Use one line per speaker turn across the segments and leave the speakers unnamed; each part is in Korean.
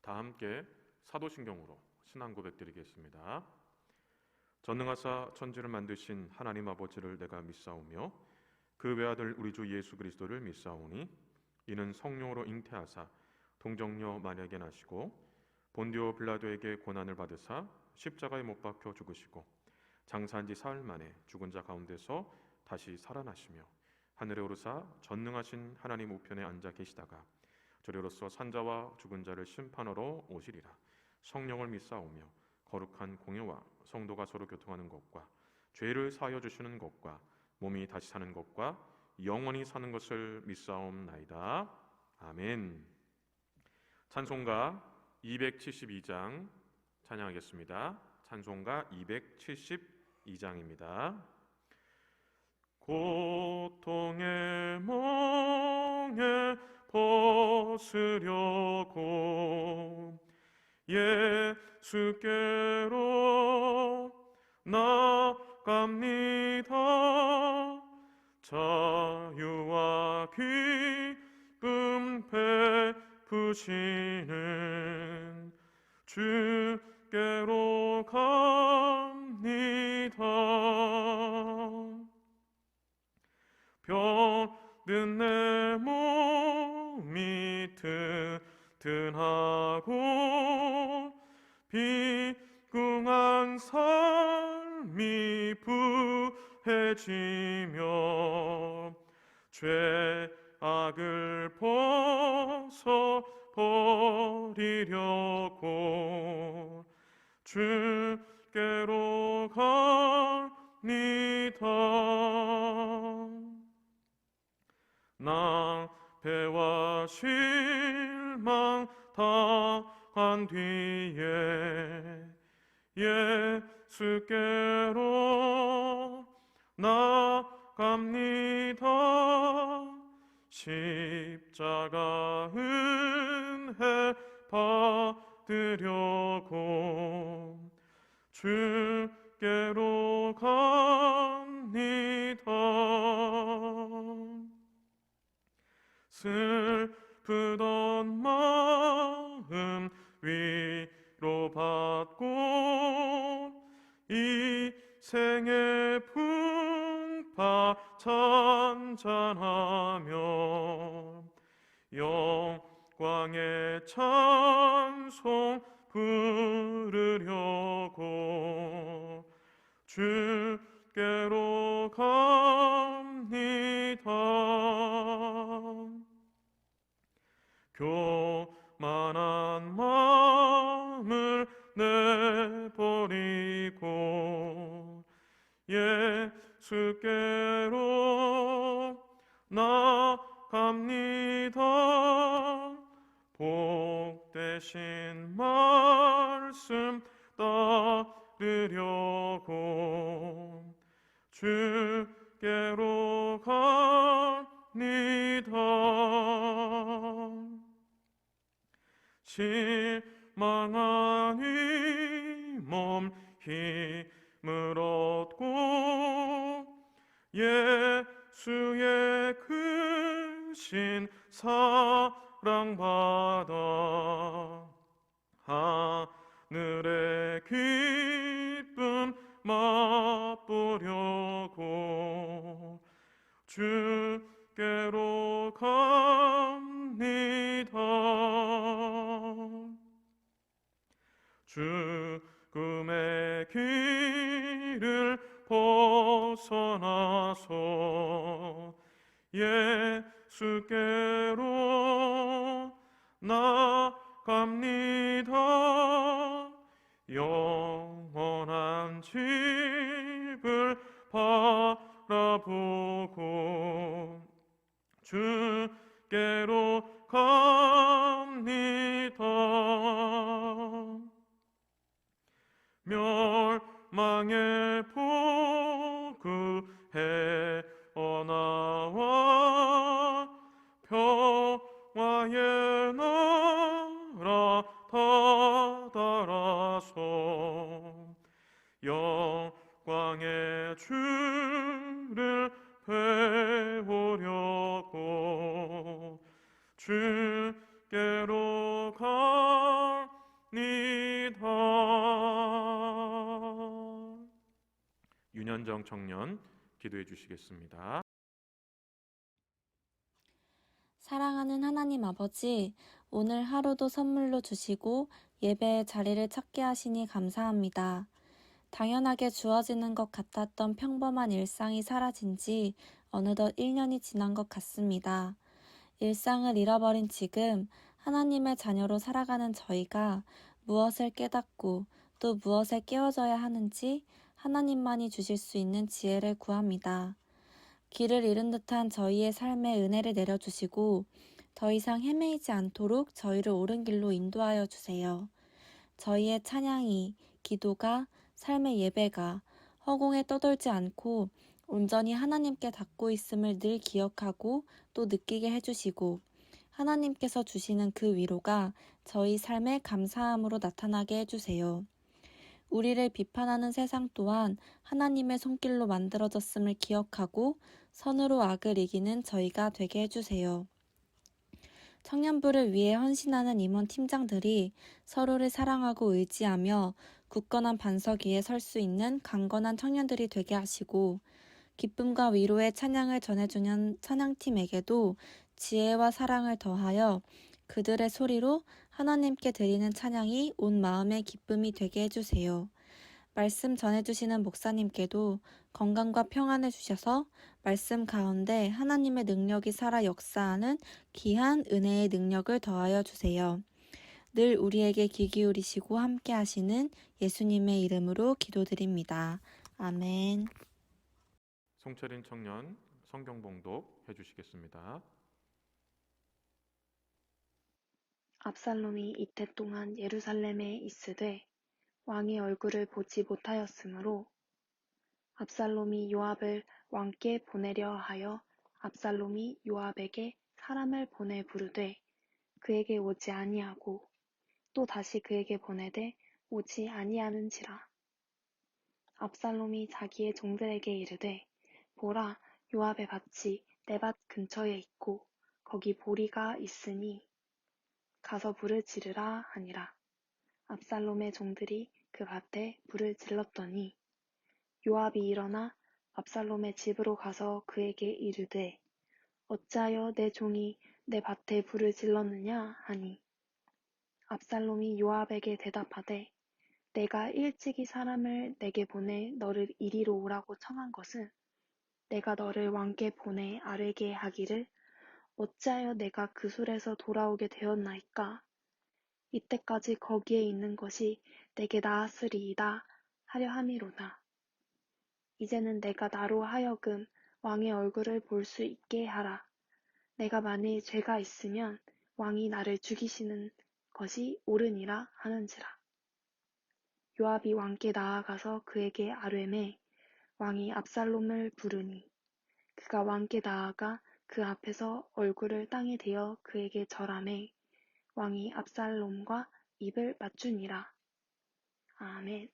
다 함께 사도신경으로 신앙 고백드리겠습니다. 전능하사 천지를 만드신 하나님 아버지를 내가 믿사오며 그 외아들 우리 주 예수 그리스도를 믿사오니 이는 성령으로 잉태하사 동정녀 마리아에게 나시고 본디오 빌라도에게 고난을 받으사 십자가에 못 박혀 죽으시고 장사한 지 사흘 만에 죽은 자 가운데서 다시 살아나시며 하늘에 오르사 전능하신 하나님 우편에 앉아 계시다가 저리로서 산자와 죽은 자를 심판하러 오시리라. 성령을 믿사오며 거룩한 공예와 성도가 서로 교통하는 것과 죄를 사하여 주시는 것과 몸이 다시 사는 것과 영원히 사는 것을 믿사옵나이다. 아멘. 찬송가 272장 찬양하겠습니다. 찬송가 272장입니다. 고통의 멍에 벗으려고 예수께로 나갑니다. 자유와 기쁨 베푸시는 주께로 갑니다. 병든 내 몸이 튼튼하고 비궁한 삶이 부해지며 죄악을 벗어버리려고 주께로 갑니다. 낭패와 실망 당한 뒤에 예수께로 나갑니다. 십자가 은혜 받으려고 주께로 갑니다. 슬프던 마음 위로받고 이 생의 풍파 찬찬하며 영광의 찬송 부르려고 주께로 갑니다. 교만한 마음을 내버리고 예수께로 나갑니다. 복되신 말씀 따르려고 주께로 갑니다. 실망한 이 몸 힘을 얻고 예수의 크신 사랑받아 하늘의 기쁨 맛보려고 주께로 갑니다. 죽음의 길을 벗어나서 예수께로 나갑니다. 영원한 집을 바라보고 주께로 갑니다. 멸망의 포구에 나와 평화의 나라 다다라서 영광의 주를 배우려고 주께로 갑니다. 김현정 청년 기도해 주시겠습니다.
사랑하는 하나님 아버지, 오늘 하루도 선물로 주시고 예배의 자리를 찾게 하시니 감사합니다. 당연하게 주어지는 것 같았던 평범한 일상이 사라진 지 어느덧 1년이 지난 것 같습니다. 일상을 잃어버린 지금 하나님의 자녀로 살아가는 저희가 무엇을 깨닫고 또 무엇에 깨어져야 하는지 하나님만이 주실 수 있는 지혜를 구합니다. 길을 잃은 듯한 저희의 삶에 은혜를 내려주시고 더 이상 헤매이지 않도록 저희를 옳은 길로 인도하여 주세요. 저희의 찬양이, 기도가, 삶의 예배가 허공에 떠돌지 않고 온전히 하나님께 닿고 있음을 늘 기억하고 또 느끼게 해주시고 하나님께서 주시는 그 위로가 저희 삶에 감사함으로 나타나게 해주세요. 우리를 비판하는 세상 또한 하나님의 손길로 만들어졌음을 기억하고 선으로 악을 이기는 저희가 되게 해주세요. 청년부를 위해 헌신하는 임원 팀장들이 서로를 사랑하고 의지하며 굳건한 반석 위에 설 수 있는 강건한 청년들이 되게 하시고 기쁨과 위로의 찬양을 전해주는 찬양팀에게도 지혜와 사랑을 더하여 그들의 소리로 하나님께 드리는 찬양이 온 마음의 기쁨이 되게 해주세요. 말씀 전해주시는 목사님께도 건강과 평안을 주셔서 말씀 가운데 하나님의 능력이 살아 역사하는 귀한 은혜의 능력을 더하여 주세요. 늘 우리에게 귀 기울이시고 함께 하시는 예수님의 이름으로 기도드립니다. 아멘.
송철인 청년 성경 봉독 해주시겠습니다.
압살롬이 이때 동안 예루살렘에 있으되 왕의 얼굴을 보지 못하였으므로 압살롬이 요압을 왕께 보내려 하여 압살롬이 요압에게 사람을 보내 부르되 그에게 오지 아니하고 또 다시 그에게 보내되 오지 아니하는지라. 압살롬이 자기의 종들에게 이르되 보라, 요압의 밭이 내 밭 근처에 있고 거기 보리가 있으니 가서 불을 지르라 하니라. 압살롬의 종들이 그 밭에 불을 질렀더니 요압이 일어나 압살롬의 집으로 가서 그에게 이르되 어찌하여 내 종이 내 밭에 불을 질렀느냐 하니 압살롬이 요압에게 대답하되 내가 일찍이 사람을 내게 보내 너를 이리로 오라고 청한 것은 내가 너를 왕께 보내 아뢰게 하기를 어찌하여 내가 그 술에서 돌아오게 되었나이까. 이때까지 거기에 있는 것이 내게 나았으리이다 하려 함이로다. 이제는 내가 나로 하여금 왕의 얼굴을 볼 수 있게 하라. 내가 만일 죄가 있으면 왕이 나를 죽이시는 것이 옳으니라 하는지라. 요압이 왕께 나아가서 그에게 아뢰매 왕이 압살롬을 부르니 그가 왕께 나아가 그 앞에서 얼굴을 땅에 대어 그에게 절하매 왕이 압살롬과 입을 맞추니라. 아멘.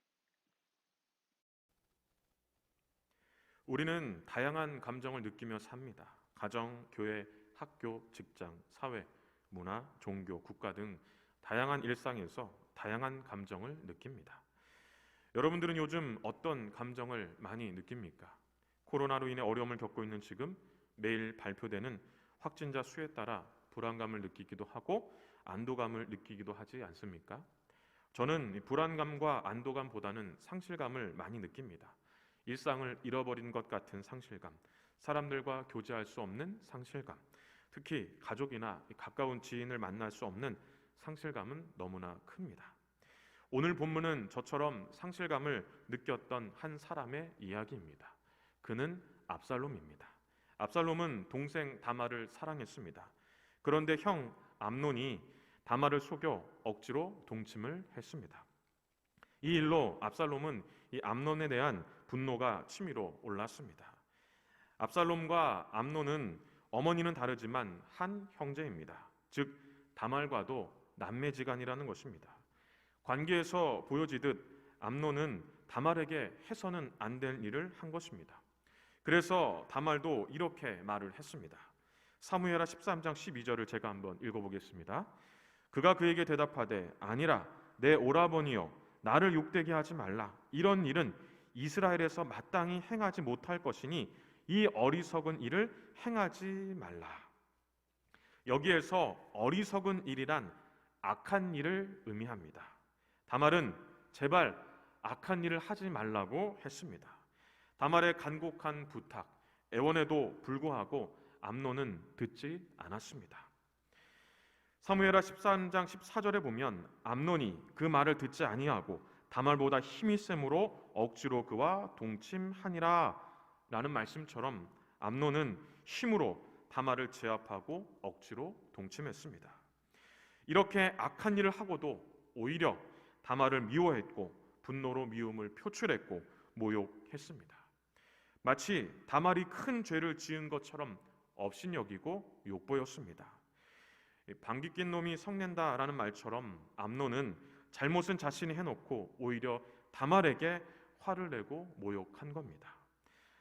우리는 다양한 감정을 느끼며 삽니다. 가정, 교회, 학교, 직장, 사회, 문화, 종교, 국가 등 다양한 일상에서 다양한 감정을 느낍니다. 여러분들은 요즘 어떤 감정을 많이 느낍니까? 코로나로 인해 어려움을 겪고 있는 지금 매일 발표되는 확진자 수에 따라 불안감을 느끼기도 하고 안도감을 느끼기도 하지 않습니까? 저는 불안감과 안도감보다는 상실감을 많이 느낍니다. 일상을 잃어버린 것 같은 상실감, 사람들과 교제할 수 없는 상실감, 특히 가족이나 가까운 지인을 만날 수 없는 상실감은 너무나 큽니다. 오늘 본문은 저처럼 상실감을 느꼈던 한 사람의 이야기입니다. 그는 압살롬입니다. 압살롬은 동생 다말을 사랑했습니다. 그런데 형 암논이 다말을 속여 억지로 동침을 했습니다. 이 일로 압살롬은 이 암논에 대한 분노가 치밀어 올랐습니다. 압살롬과 암논은 어머니는 다르지만 한 형제입니다. 즉 다말과도 남매지간이라는 것입니다. 관계에서 보여지듯 암논은 다말에게 해서는 안 될 일을 한 것입니다. 그래서 다말도 이렇게 말을 했습니다. 사무엘하 13장 12절을 제가 한번 읽어보겠습니다. 그가 그에게 대답하되 아니라 내 오라버니여 나를 욕되게 하지 말라. 이런 일은 이스라엘에서 마땅히 행하지 못할 것이니 이 어리석은 일을 행하지 말라. 여기에서 어리석은 일이란 악한 일을 의미합니다. 다말은 제발 악한 일을 하지 말라고 했습니다. 다말의 간곡한 부탁, 애원에도 불구하고 암논은 듣지 않았습니다. 사무엘하 13장 14절에 보면 암논이 그 말을 듣지 아니하고 다말보다 힘이 세므로 억지로 그와 동침하니라 라는 말씀처럼 암논은 힘으로 다말을 제압하고 억지로 동침했습니다. 이렇게 악한 일을 하고도 오히려 다말을 미워했고 분노로 미움을 표출했고 모욕했습니다. 마치 다말이 큰 죄를 지은 것처럼 업신여기고 욕보였습니다. 방귀 낀 놈이 성낸다라는 말처럼 암논은 잘못은 자신이 해놓고 오히려 다말에게 화를 내고 모욕한 겁니다.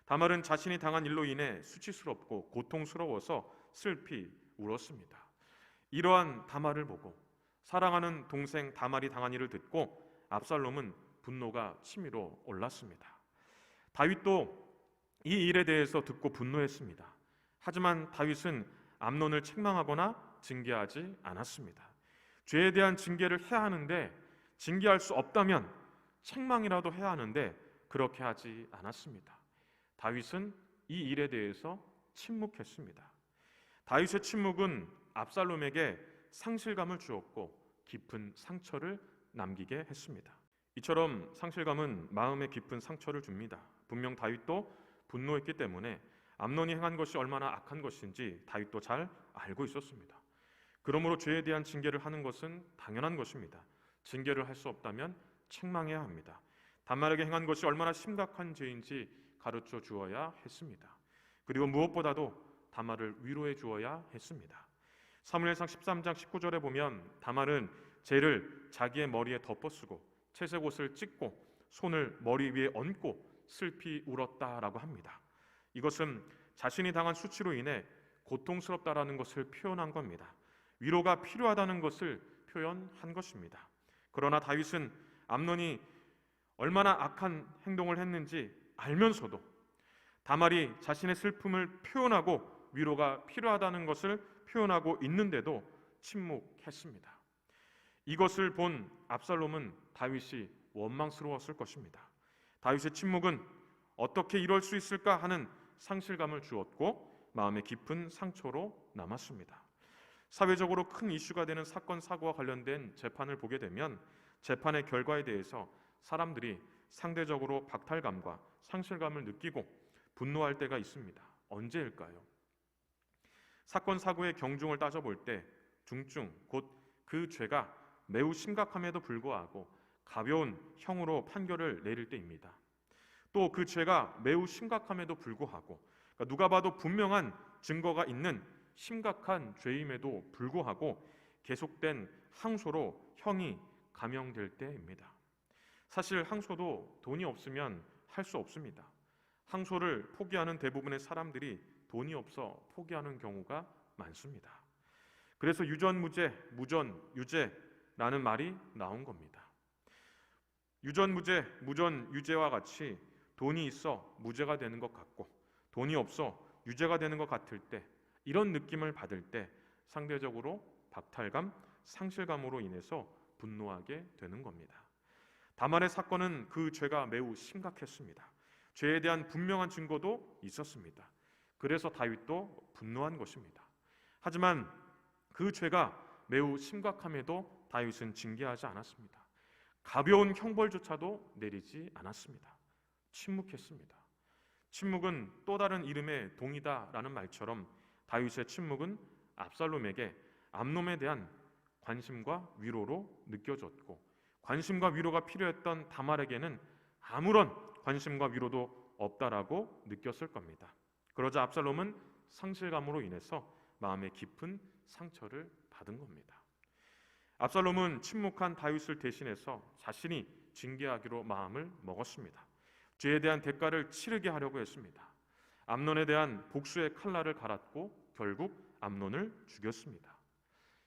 다말은 자신이 당한 일로 인해 수치스럽고 고통스러워서 슬피 울었습니다. 이러한 다말을 보고 사랑하는 동생 다말이 당한 일을 듣고 압살롬은 분노가 치밀어 올랐습니다. 다윗도 이 일에 대해서 듣고 분노했습니다. 하지만 다윗은 암논을 책망하거나 징계하지 않았습니다. 죄에 대한 징계를 해야 하는데 징계할 수 없다면 책망이라도 해야 하는데 그렇게 하지 않았습니다. 다윗은 이 일에 대해서 침묵했습니다. 다윗의 침묵은 압살롬에게 상실감을 주었고 깊은 상처를 남기게 했습니다. 이처럼 상실감은 마음에 깊은 상처를 줍니다. 분명 다윗도 분노했기 때문에 암논이 행한 것이 얼마나 악한 것인지 다윗도 잘 알고 있었습니다. 그러므로 죄에 대한 징계를 하는 것은 당연한 것입니다. 징계를 할 수 없다면 책망해야 합니다. 다말에게 행한 것이 얼마나 심각한 죄인지 가르쳐 주어야 했습니다. 그리고 무엇보다도 다말을 위로해 주어야 했습니다. 사무엘상 13장 19절에 보면 다말은 죄를 자기의 머리에 덮어쓰고 채색 옷을 찢고 손을 머리 위에 얹고 슬피 울었다라고 합니다. 이것은 자신이 당한 수치로 인해 고통스럽다라는 것을 표현한 겁니다. 위로가 필요하다는 것을 표현한 것입니다. 그러나 다윗은 암논이 얼마나 악한 행동을 했는지 알면서도 다말이 자신의 슬픔을 표현하고 위로가 필요하다는 것을 표현하고 있는데도 침묵했습니다. 이것을 본 압살롬은 다윗이 원망스러웠을 것입니다. 다윗의 침묵은 어떻게 이럴 수 있을까 하는 상실감을 주었고 마음에 깊은 상처로 남았습니다. 사회적으로 큰 이슈가 되는 사건 사고와 관련된 재판을 보게 되면 재판의 결과에 대해서 사람들이 상대적으로 박탈감과 상실감을 느끼고 분노할 때가 있습니다. 언제일까요? 사건 사고의 경중을 따져볼 때 중증, 곧 그 죄가 매우 심각함에도 불구하고 가벼운 형으로 판결을 내릴 때입니다. 또 그 죄가 매우 심각함에도 불구하고 누가 봐도 분명한 증거가 있는 심각한 죄임에도 불구하고 계속된 항소로 형이 감형될 때입니다. 사실 항소도 돈이 없으면 할 수 없습니다. 항소를 포기하는 대부분의 사람들이 돈이 없어 포기하는 경우가 많습니다. 그래서 유전무죄, 무전유죄라는 말이 나온 겁니다. 유전무죄, 무전유죄와 같이 돈이 있어 무죄가 되는 것 같고 돈이 없어 유죄가 되는 것 같을 때 이런 느낌을 받을 때 상대적으로 박탈감, 상실감으로 인해서 분노하게 되는 겁니다. 다말의 사건은 그 죄가 매우 심각했습니다. 죄에 대한 분명한 증거도 있었습니다. 그래서 다윗도 분노한 것입니다. 하지만 그 죄가 매우 심각함에도 다윗은 징계하지 않았습니다. 가벼운 형벌조차도 내리지 않았습니다. 침묵했습니다. 침묵은 또 다른 이름의 동의다라는 말처럼 다윗의 침묵은 압살롬에게 암논에 대한 관심과 위로로 느껴졌고 관심과 위로가 필요했던 다말에게는 아무런 관심과 위로도 없다라고 느꼈을 겁니다. 그러자 압살롬은 상실감으로 인해서 마음에 깊은 상처를 받은 겁니다. 압살롬은 침묵한 다윗을 대신해서 자신이 징계하기로 마음을 먹었습니다. 죄에 대한 대가를 치르게 하려고 했습니다. 암논에 대한 복수의 칼날을 갈았고 결국 암논을 죽였습니다.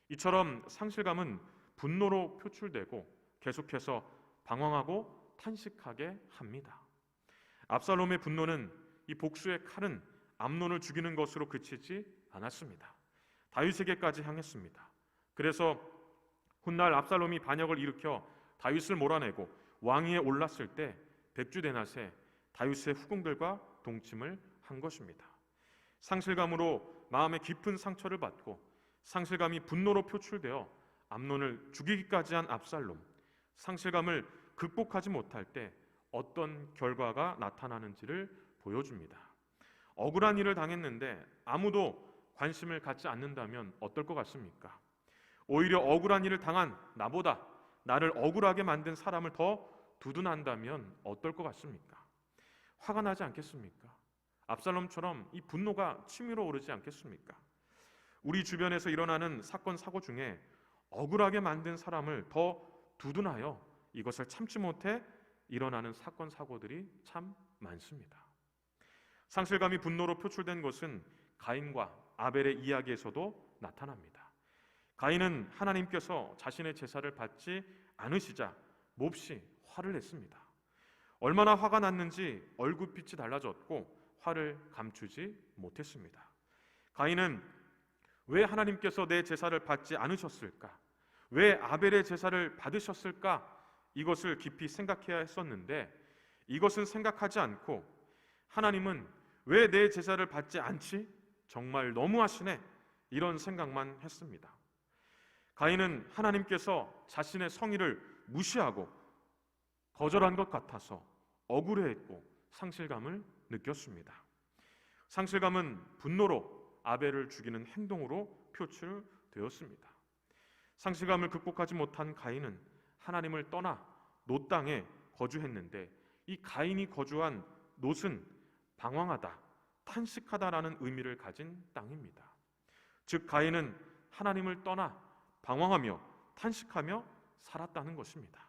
이처럼 상실감은 분노로 표출되고 계속해서 방황하고 탄식하게 합니다. 압살롬의 분노는 이 복수의 칼은 암논을 죽이는 것으로 그치지 않았습니다. 다윗에게까지 향했습니다. 그래서 훗날 압살롬이 반역을 일으켜 다윗을 몰아내고 왕위에 올랐을 때 백주대낮에 다윗의 후궁들과 동침을 한 것입니다. 상실감으로 마음에 깊은 상처를 받고 상실감이 분노로 표출되어 암논을 죽이기까지 한 압살롬, 상실감을 극복하지 못할 때 어떤 결과가 나타나는지를 보여줍니다. 억울한 일을 당했는데 아무도 관심을 갖지 않는다면 어떨 것 같습니까? 오히려 억울한 일을 당한 나보다 나를 억울하게 만든 사람을 더 두둔한다면 어떨 것 같습니까? 화가 나지 않겠습니까? 압살롬처럼 이 분노가 치밀어 오르지 않겠습니까? 우리 주변에서 일어나는 사건 사고 중에 억울하게 만든 사람을 더 두둔하여 이것을 참지 못해 일어나는 사건 사고들이 참 많습니다. 상실감이 분노로 표출된 것은 가인과 아벨의 이야기에서도 나타납니다. 가인은 하나님께서 자신의 제사를 받지 않으시자 몹시 화를 냈습니다. 얼마나 화가 났는지 얼굴빛이 달라졌고 화를 감추지 못했습니다. 가인은 왜 하나님께서 내 제사를 받지 않으셨을까? 왜 아벨의 제사를 받으셨을까? 이것을 깊이 생각해야 했었는데 이것은 생각하지 않고 하나님은 왜 내 제사를 받지 않지? 정말 너무하시네. 이런 생각만 했습니다. 가인은 하나님께서 자신의 성의를 무시하고 거절한 것 같아서 억울해했고 상실감을 느꼈습니다. 상실감은 분노로 아벨을 죽이는 행동으로 표출되었습니다. 상실감을 극복하지 못한 가인은 하나님을 떠나 놋 땅에 거주했는데 이 가인이 거주한 놋은 방황하다, 탄식하다라는 의미를 가진 땅입니다. 즉 가인은 하나님을 떠나 방황하며 탄식하며 살았다는 것입니다.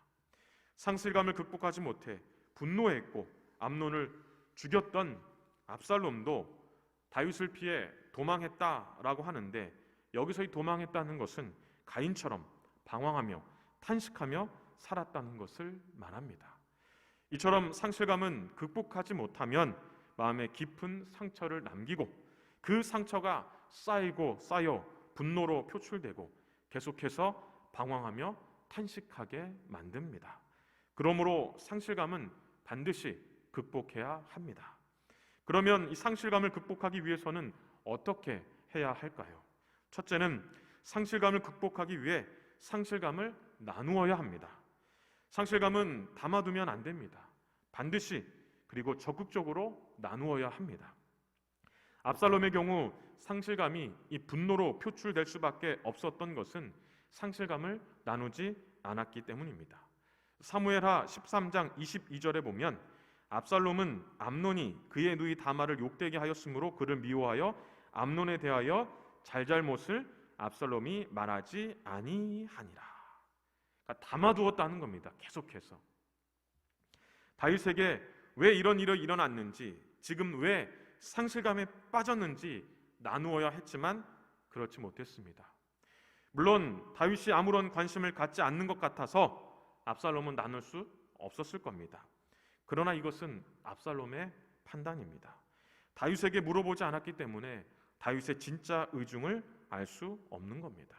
상실감을 극복하지 못해 분노했고 암논을 죽였던 압살롬도 다윗을 피해 도망했다라고 하는데 여기서 이 도망했다는 것은 가인처럼 방황하며 탄식하며 살았다는 것을 말합니다. 이처럼 상실감은 극복하지 못하면 마음에 깊은 상처를 남기고 그 상처가 쌓이고 쌓여 분노로 표출되고 계속해서 방황하며 탄식하게 만듭니다. 그러므로 상실감은 반드시 극복해야 합니다. 그러면 이 상실감을 극복하기 위해서는 어떻게 해야 할까요? 첫째는 상실감을 극복하기 위해 상실감을 나누어야 합니다. 상실감은 담아두면 안 됩니다. 반드시 그리고 적극적으로 나누어야 합니다. 압살롬의 경우 상실감이 이 분노로 표출될 수밖에 없었던 것은 상실감을 나누지 않았기 때문입니다. 사무엘하 13장 22절에 보면 압살롬은 암논이 그의 누이 다말을 욕되게 하였으므로 그를 미워하여 암논에 대하여 잘잘못을 압살롬이 말하지 아니하니라. 그러니까 담아두었다는 겁니다. 계속해서 다윗에게 왜 이런 일이 일어났는지, 지금 왜 상실감에 빠졌는지 나누어야 했지만 그렇지 못했습니다. 물론 다윗이 아무런 관심을 갖지 않는 것 같아서 압살롬은 나눌 수 없었을 겁니다. 그러나 이것은 압살롬의 판단입니다. 다윗에게 물어보지 않았기 때문에 다윗의 진짜 의중을 알 수 없는 겁니다.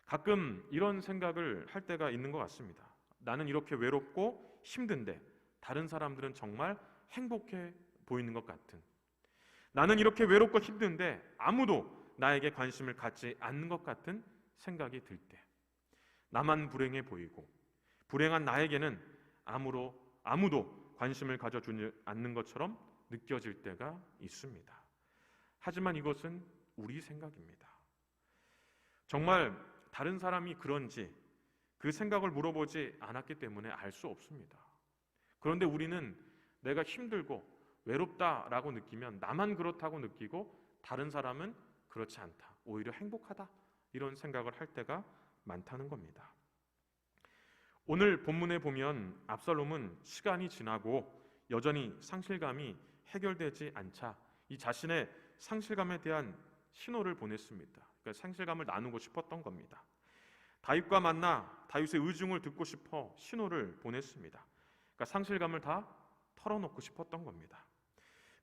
가끔 이런 생각을 할 때가 있는 것 같습니다. 나는 이렇게 외롭고 힘든데 다른 사람들은 정말 행복해 보이는 것 같은, 나는 이렇게 외롭고 힘든데 아무도 나에게 관심을 갖지 않는 것 같은 생각이 들 때, 나만 불행해 보이고 불행한 나에게는 아무도 관심을 가져주지 않는 것처럼 느껴질 때가 있습니다. 하지만 이것은 우리 생각입니다. 정말 다른 사람이 그런지 그 생각을 물어보지 않았기 때문에 알 수 없습니다. 그런데 우리는 내가 힘들고 외롭다라고 느끼면 나만 그렇다고 느끼고 다른 사람은 그렇지 않다, 오히려 행복하다, 이런 생각을 할 때가 많다는 겁니다. 오늘 본문에 보면 압살롬은 시간이 지나고 여전히 상실감이 해결되지 않자 이 자신의 상실감에 대한 신호를 보냈습니다. 그러니까 상실감을 나누고 싶었던 겁니다. 다윗과 만나 다윗의 의중을 듣고 싶어 신호를 보냈습니다. 그러니까 상실감을 다 털어놓고 싶었던 겁니다.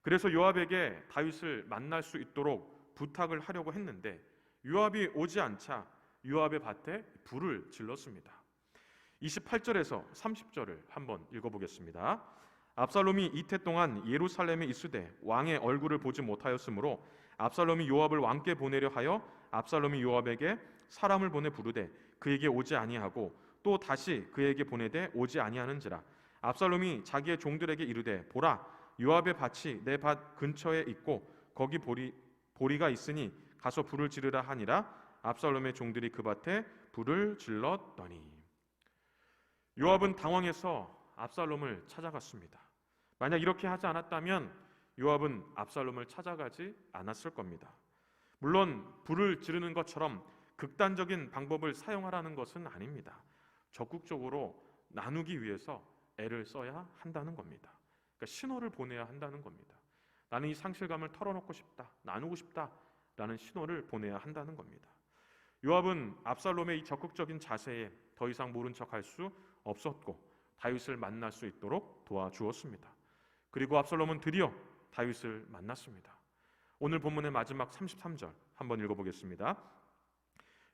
그래서 요압에게 다윗을 만날 수 있도록 부탁을 하려고 했는데 요압이 오지 않자 요압의 밭에 불을 질렀습니다. 28절에서 30절을 한번 읽어보겠습니다. 압살롬이 이태 동안 예루살렘에 있으되 왕의 얼굴을 보지 못하였으므로 압살롬이 요압을 왕께 보내려 하여 압살롬이 요압에게 사람을 보내 부르되 그에게 오지 아니하고 또 다시 그에게 보내되 오지 아니하는지라. 압살롬이 자기의 종들에게 이르되 보라, 요압의 밭이 내 밭 근처에 있고 거기 보리가 있으니 가서 불을 지르라 하니라. 압살롬의 종들이 그 밭에 불을 질렀더니. 요압은 당황해서 압살롬을 찾아갔습니다. 만약 이렇게 하지 않았다면 요압은 압살롬을 찾아가지 않았을 겁니다. 물론 불을 지르는 것처럼 극단적인 방법을 사용하라는 것은 아닙니다. 적극적으로 나누기 위해서 애를 써야 한다는 겁니다. 그러니까 신호를 보내야 한다는 겁니다. 나는 이 상실감을 털어놓고 싶다, 나누고 싶다라는 신호를 보내야 한다는 겁니다. 요압은 압살롬의 이 적극적인 자세에 더 이상 모른 척할 수 없었고 다윗을 만날 수 있도록 도와주었습니다. 그리고 압살롬은 드디어 다윗을 만났습니다. 오늘 본문의 마지막 33절 한번 읽어보겠습니다.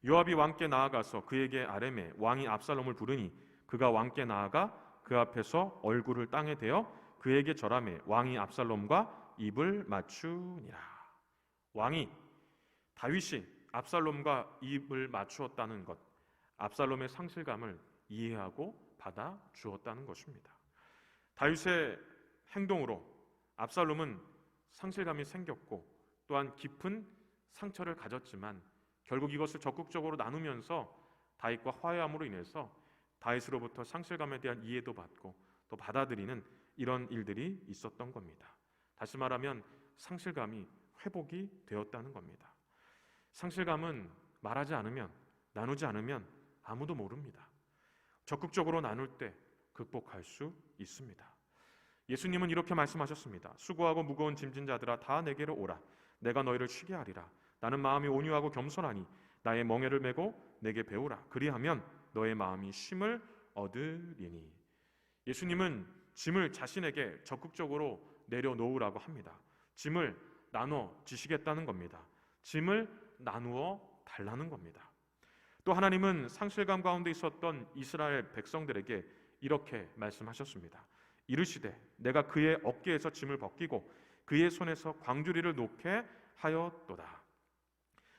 요압이 왕께 나아가서 그에게 아뢰매 왕이 압살롬을 부르니 그가 왕께 나아가 그 앞에서 얼굴을 땅에 대어 그에게 절하매 왕이 압살롬과 입을 맞추니라. 왕이 다윗이 압살롬과 입을 맞추었다는 것, 압살롬의 상실감을 이해하고 받아 주었다는 것입니다. 다윗의 행동으로 압살롬은 상실감이 생겼고 또한 깊은 상처를 가졌지만 결국 이것을 적극적으로 나누면서 다윗과 화해함으로 인해서 다윗으로부터 상실감에 대한 이해도 받고 또 받아들이는 이런 일들이 있었던 겁니다. 다시 말하면 상실감이 회복이 되었다는 겁니다. 상실감은 말하지 않으면, 나누지 않으면 아무도 모릅니다. 적극적으로 나눌 때 극복할 수 있습니다. 예수님은 이렇게 말씀하셨습니다. 수고하고 무거운 짐진 자들아 다 내게로 오라. 내가 너희를 쉬게 하리라. 나는 마음이 온유하고 겸손하니 나의 멍에를 메고 내게 배우라. 그리하면 너의 마음이 쉼을 얻으리니. 예수님은 짐을 자신에게 적극적으로 내려놓으라고 합니다. 짐을 나눠 지시겠다는 겁니다. 짐을 나누어 달라는 겁니다. 또 하나님은 상실감 가운데 있었던 이스라엘 백성들에게 이렇게 말씀하셨습니다. 이르시되 내가 그의 어깨에서 짐을 벗기고 그의 손에서 광주리를 놓게 하였도다.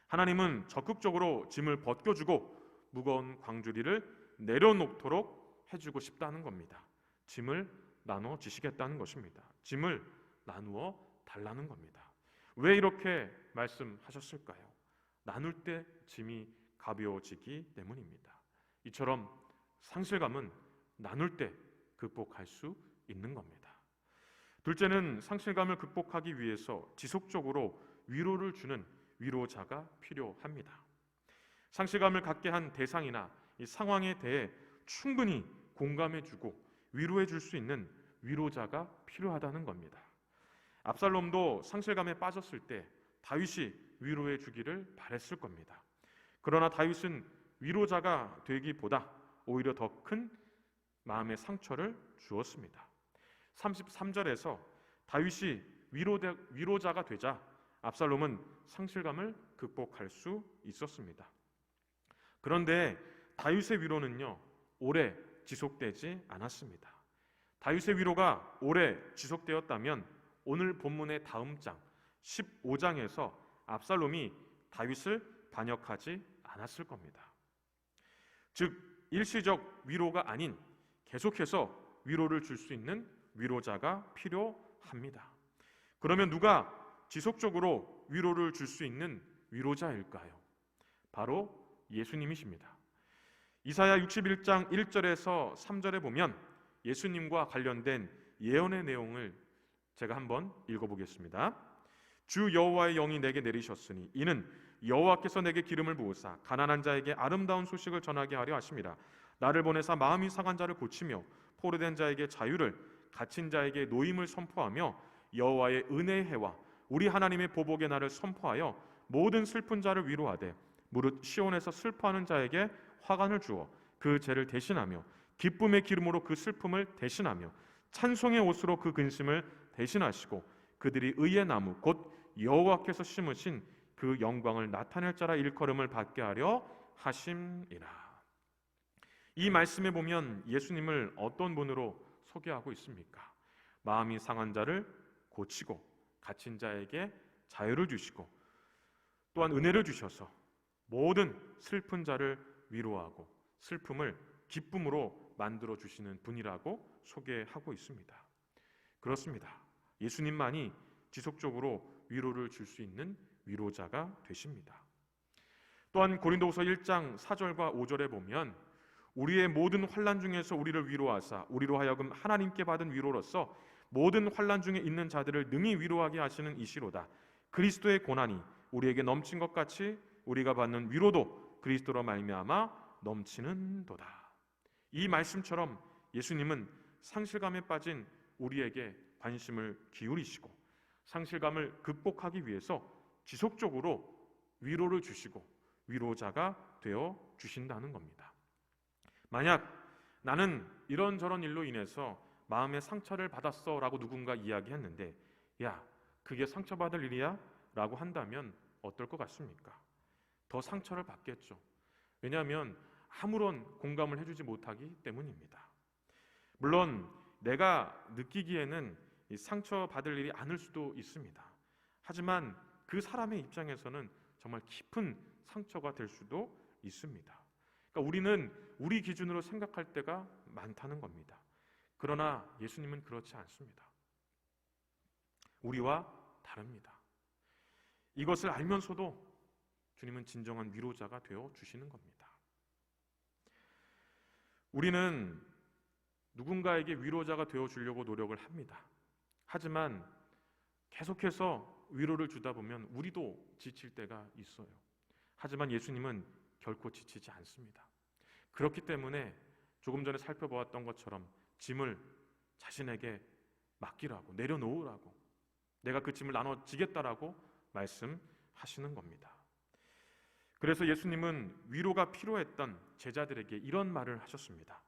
하나님은 적극적으로 짐을 벗겨주고 무거운 광주리를 내려놓도록 해주고 싶다는 겁니다. 짐을 나눠 지시겠다는 것입니다. 짐을 나누어 달라는 겁니다. 왜 이렇게 말씀하셨을까요? 나눌 때 짐이 가벼워지기 때문입니다. 이처럼 상실감은 나눌 때 극복할 수 있는 겁니다. 둘째는 상실감을 극복하기 위해서 지속적으로 위로를 주는 위로자가 필요합니다. 상실감을 갖게 한 대상이나 이 상황에 대해 충분히 공감해주고 위로해줄 수 있는 위로자가 필요하다는 겁니다. 압살롬도 상실감에 빠졌을 때 다윗이 위로해 주기를 바랬을 겁니다. 그러나 다윗은 위로자가 되기보다 오히려 더 큰 마음의 상처를 주었습니다. 33절에서 다윗이 위로자가 되자 압살롬은 상실감을 극복할 수 있었습니다. 그런데 다윗의 위로는요, 오래 지속되지 않았습니다. 다윗의 위로가 오래 지속되었다면 오늘 본문의 다음 장 15장에서 압살롬이 다윗을 반역하지 않았을 겁니다. 즉 일시적 위로가 아닌 계속해서 위로를 줄 수 있는 위로자가 필요합니다. 그러면 누가 지속적으로 위로를 줄 수 있는 위로자일까요? 바로 예수님이십니다. 이사야 61장 1절에서 3절에 보면 예수님과 관련된 예언의 내용을 제가 한번 읽어보겠습니다. 주 여호와의 영이 내게 내리셨으니 이는 여호와께서 내게 기름을 부으사 가난한 자에게 아름다운 소식을 전하게 하려 하심이라. 나를 보내사 마음이 상한 자를 고치며 포로된 자에게 자유를, 갇힌 자에게 노임을 선포하며 여호와의 은혜의 해와 우리 하나님의 보복의 날을 선포하여 모든 슬픈 자를 위로하되 무릇 시온에서 슬퍼하는 자에게 화관을 주어 그 죄를 대신하며 기쁨의 기름으로 그 슬픔을 대신하며 찬송의 옷으로 그 근심을 대신하시고 그들이 의의 나무 곧 여호와께서 심으신 그 영광을 나타낼 자라 일컬음을 받게 하려 하심이라. 이 말씀에 보면 예수님을 어떤 분으로 소개하고 있습니까? 마음이 상한 자를 고치고 갇힌 자에게 자유를 주시고 또한 은혜를 주셔서 모든 슬픈 자를 위로하고 슬픔을 기쁨으로 만들어 주시는 분이라고 소개하고 있습니다. 그렇습니다. 예수님만이 지속적으로 위로를 줄 수 있는 위로자가 되십니다. 또한 고린도후서 1장 4절과 5절에 보면 우리의 모든 환난 중에서 우리를 위로하사 우리로 하여금 하나님께 받은 위로로서 모든 환난 중에 있는 자들을 능히 위로하게 하시는 이시로다. 그리스도의 고난이 우리에게 넘친 것 같이 우리가 받는 위로도 그리스도로 말미암아 넘치는도다. 이 말씀처럼 예수님은 상실감에 빠진 우리에게 관심을 기울이시고 상실감을 극복하기 위해서 지속적으로 위로를 주시고 위로자가 되어 주신다는 겁니다. 만약 나는 이런저런 일로 인해서 마음의 상처를 받았어 라고 누군가 이야기했는데 야, 그게 상처받을 일이야? 라고 한다면 어떨 것 같습니까? 더 상처를 받겠죠. 왜냐하면 아무런 공감을 해주지 못하기 때문입니다. 물론 내가 느끼기에는 이 상처받을 일이 아닐 수도 있습니다. 하지만 그 사람의 입장에서는 정말 깊은 상처가 될 수도 있습니다. 그러니까 우리는 우리 기준으로 생각할 때가 많다는 겁니다. 그러나 예수님은 그렇지 않습니다. 우리와 다릅니다. 이것을 알면서도 주님은 진정한 위로자가 되어 주시는 겁니다. 우리는 누군가에게 위로자가 되어 주려고 노력을 합니다. 하지만 계속해서 위로를 주다 보면 우리도 지칠 때가 있어요. 하지만 예수님은 결코 지치지 않습니다. 그렇기 때문에 조금 전에 살펴보았던 것처럼 짐을 자신에게 맡기라고, 내려놓으라고, 내가 그 짐을 나눠지겠다라고 말씀하시는 겁니다. 그래서 예수님은 위로가 필요했던 제자들에게 이런 말을 하셨습니다.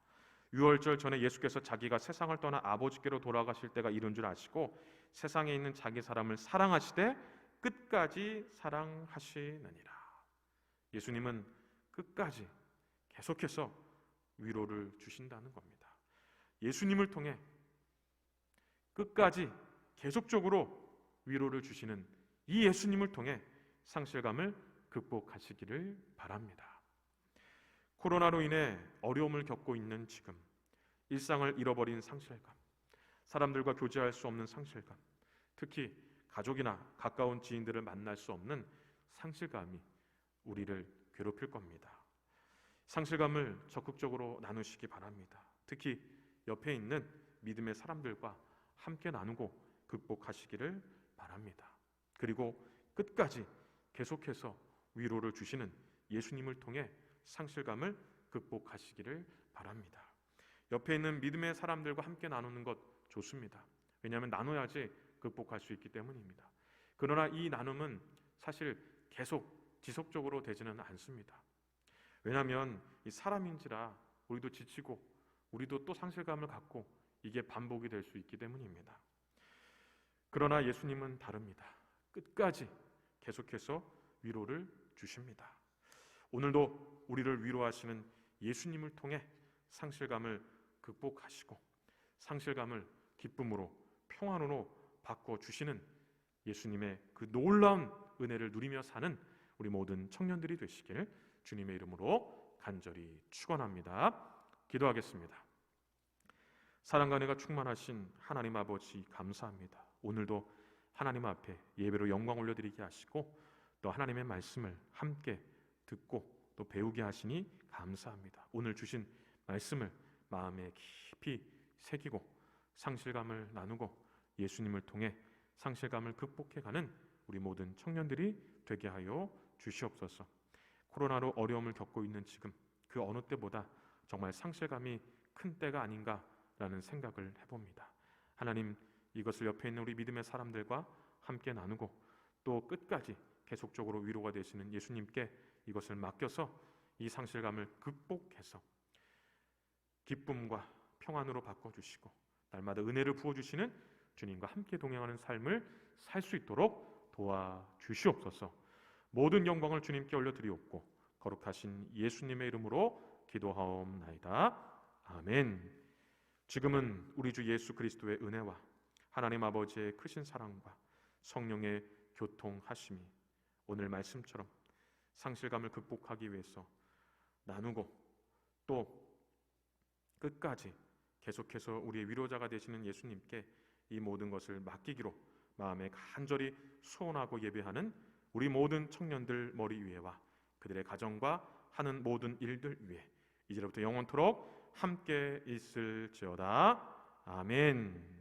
유월절 전에 예수께서 자기가 세상을 떠나 아버지께로 돌아가실 때가 이른 줄 아시고 세상에 있는 자기 사람을 사랑하시되 끝까지 사랑하시느니라. 예수님은 끝까지 계속해서 위로를 주신다는 겁니다. 예수님을 통해 끝까지 계속적으로 위로를 주시는 이 예수님을 통해 상실감을 극복하시기를 바랍니다. 코로나로 인해 어려움을 겪고 있는 지금 일상을 잃어버린 상실감, 사람들과 교제할 수 없는 상실감, 특히 가족이나 가까운 지인들을 만날 수 없는 상실감이 우리를 괴롭힐 겁니다. 상실감을 적극적으로 나누시기 바랍니다. 특히 옆에 있는 믿음의 사람들과 함께 나누고 극복하시기를 바랍니다. 그리고 끝까지 계속해서 위로를 주시는 예수님을 통해 상실감을 극복하시기를 바랍니다. 옆에 있는 믿음의 사람들과 함께 나누는 것 좋습니다. 왜냐하면 나눠야지 극복할 수 있기 때문입니다. 그러나 이 나눔은 사실 계속 지속적으로 되지는 않습니다. 왜냐하면 이 사람인지라 우리도 지치고 우리도 또 상실감을 갖고 이게 반복이 될 수 있기 때문입니다. 그러나 예수님은 다릅니다. 끝까지 계속해서 위로를 주십니다. 오늘도 우리를 위로하시는 예수님을 통해 상실감을 극복하시고 상실감을 기쁨으로 평안으로 바꿔주시는 예수님의 그 놀라운 은혜를 누리며 사는 우리 모든 청년들이 되시길 주님의 이름으로 간절히 축원합니다. 기도하겠습니다. 사랑과 은혜가 충만하신 하나님 아버지 감사합니다. 오늘도 하나님 앞에 예배로 영광 올려드리게 하시고 또 하나님의 말씀을 함께 듣고 또 배우게 하시니 감사합니다. 오늘 주신 말씀을 마음에 깊이 새기고 상실감을 나누고 예수님을 통해 상실감을 극복해가는 우리 모든 청년들이 되게 하여 주시옵소서. 코로나로 어려움을 겪고 있는 지금 그 어느 때보다 정말 상실감이 큰 때가 아닌가라는 생각을 해봅니다. 하나님, 이것을 옆에 있는 우리 믿음의 사람들과 함께 나누고 또 끝까지 계속적으로 위로가 되시는 예수님께 이것을 맡겨서 이 상실감을 극복해서 기쁨과 평안으로 바꿔주시고 날마다 은혜를 부어주시는 주님과 함께 동행하는 삶을 살 수 있도록 도와주시옵소서. 모든 영광을 주님께 올려드리옵고 거룩하신 예수님의 이름으로 기도하옵나이다. 아멘. 지금은 우리 주 예수 그리스도의 은혜와 하나님 아버지의 크신 사랑과 성령의 교통하심이 오늘 말씀처럼 상실감을 극복하기 위해서 나누고 또 끝까지 계속해서 우리의 위로자가 되시는 예수님께 이 모든 것을 맡기기로 마음에 간절히 소원하고 예배하는 우리 모든 청년들 머리 위에와 그들의 가정과 하는 모든 일들 위에 이제부터 영원토록 함께 있을지어다. 아멘.